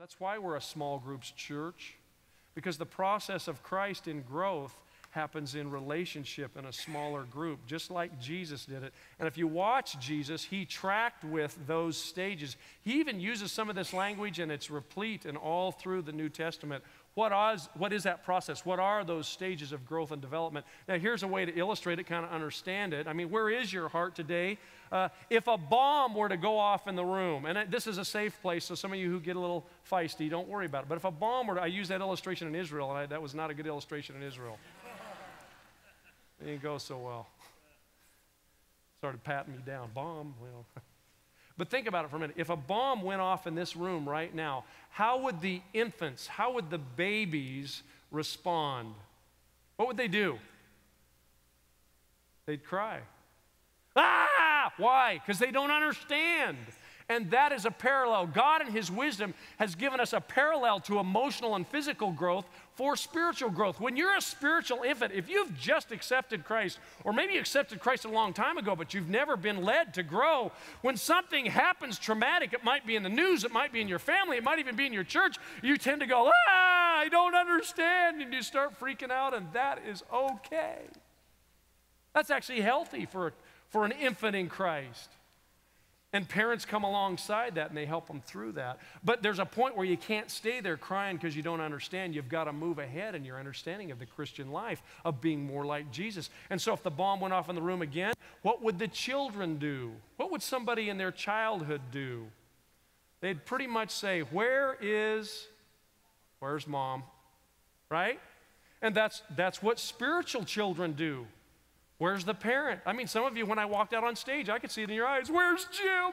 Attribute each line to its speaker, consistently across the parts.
Speaker 1: That's why we're a small groups church, because the process of Christ in growth happens in relationship in a smaller group, just like Jesus did it. And if you watch Jesus, he tracked with those stages. He even uses some of this language, and it's replete and all through the New Testament. What is that process? What are those stages of growth and development? Now, here's a way to illustrate it, kind of understand it. I mean, where is your heart today? If a bomb were to go off in the room, and this is a safe place, so some of you who get a little feisty, don't worry about it. But if a bomb were to, I used that illustration in Israel, and that was not a good illustration in Israel. It didn't go so well. Started patting me down. Bomb, well. But think about it for a minute. If a bomb went off in this room right now, how would the infants, how would the babies respond? What would they do? They'd cry. Ah! Why? Because they don't understand. And that is a parallel. God in his wisdom has given us a parallel to emotional and physical growth for spiritual growth. When you're a spiritual infant, if you've just accepted Christ, or maybe you accepted Christ a long time ago, but you've never been led to grow, when something happens traumatic, it might be in the news, it might be in your family, it might even be in your church, you tend to go, I don't understand, and you start freaking out, and that is okay. That's actually healthy for an infant in Christ. And parents come alongside that and they help them through that. But there's a point where you can't stay there crying because you don't understand. You've got to move ahead in your understanding of the Christian life, of being more like Jesus. And so if the bomb went off in the room again, what would the children do? What would somebody in their childhood do? They'd pretty much say, where's mom? Right? And that's what spiritual children do. Where's the parent? I mean, some of you, when I walked out on stage, I could see it in your eyes. Where's Jim?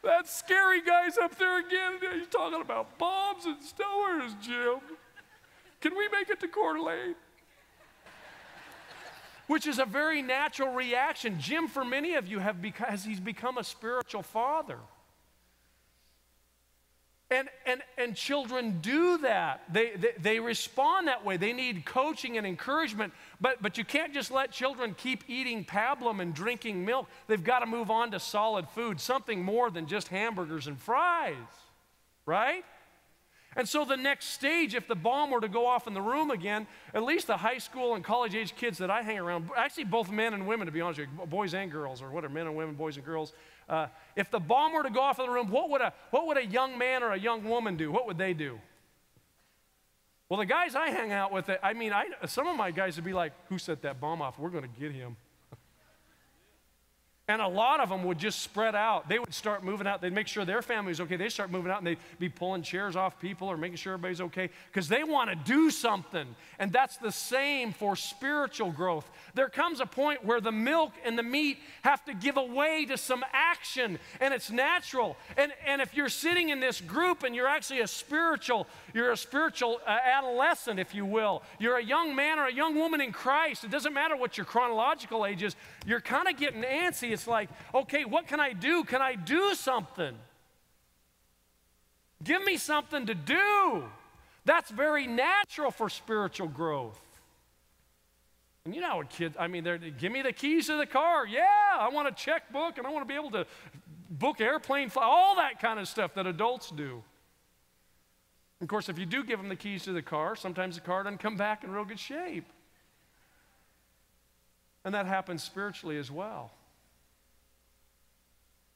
Speaker 1: That scary guy's up there again. He's talking about bombs and stuff. Where's Jim? Can we make it to Coeur d'Alene? Which is a very natural reaction. Jim, for many of you, he's become a spiritual father. And children do that. They respond that way. They need coaching and encouragement. But you can't just let children keep eating pablum and drinking milk. They've got to move on to solid food, something more than just hamburgers and fries, right? And so the next stage, if the bomb were to go off in the room again, at least the high school and college-age kids that I hang around, actually both men and women, to be honest with you, boys and girls, or whatever, men and women, boys and girls, if the bomb were to go off in the room, what would a young man or a young woman do? What would they do? Well, the guys I hang out with, some of my guys would be like, who set that bomb off? We're going to get him. And a lot of them would just spread out. They would start moving out. They'd make sure their family was okay. They'd start moving out, and they'd be pulling chairs off people or making sure everybody's okay because they want to do something. And that's the same for spiritual growth. There comes a point where the milk and the meat have to give away to some action, and it's natural. And if you're sitting in this group and you're actually a spiritual adolescent, if you will, you're a young man or a young woman in Christ, it doesn't matter what your chronological age is, you're kind of getting antsy. It's like, okay, what can I do? Can I do something? Give me something to do. That's very natural for spiritual growth. And you know what kids, give me the keys to the car. Yeah, I want a checkbook and I want to be able to book airplane flight, all that kind of stuff that adults do. Of course, if you do give them the keys to the car, sometimes the car doesn't come back in real good shape. And that happens spiritually as well.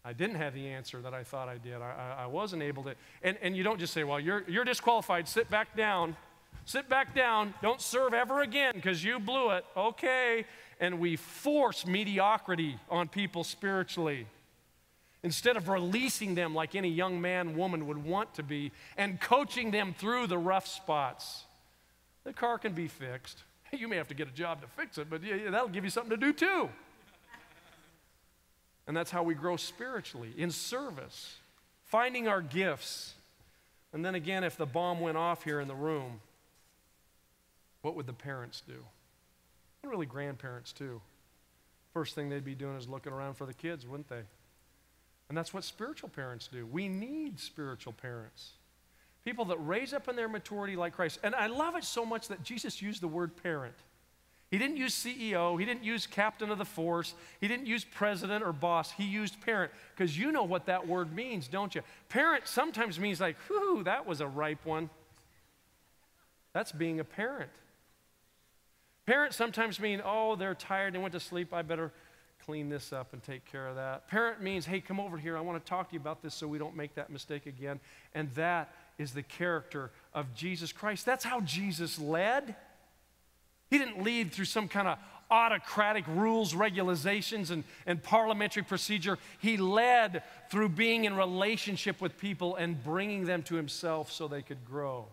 Speaker 1: I didn't have the answer that I thought I did. I wasn't able to. And you don't just say, well, you're disqualified. Sit back down. Sit back down. Don't serve ever again because you blew it. Okay. And we force mediocrity on people spiritually instead of releasing them like any young man, woman would want to be and coaching them through the rough spots. The car can be fixed. You may have to get a job to fix it, but yeah, that'll give you something to do too. And that's how we grow spiritually, in service, finding our gifts. And then again, if the bomb went off here in the room, what would the parents do? And really grandparents too. First thing they'd be doing is looking around for the kids, wouldn't they? And that's what spiritual parents do. We need spiritual parents. People that raise up in their maturity like Christ. And I love it so much that Jesus used the word parent. He didn't use CEO. He didn't use captain of the force. He didn't use president or boss. He used parent, because you know what that word means, don't you? Parent sometimes means like, whew, that was a ripe one. That's being a parent. Parents sometimes mean, oh, they're tired, they went to sleep, I better clean this up and take care of that. Parent means, hey, come over here, I want to talk to you about this so we don't make that mistake again. And that is the character of Jesus Christ. That's how Jesus led. He didn't lead through some kind of autocratic rules, regulations, and parliamentary procedure. He led through being in relationship with people and bringing them to himself so they could grow.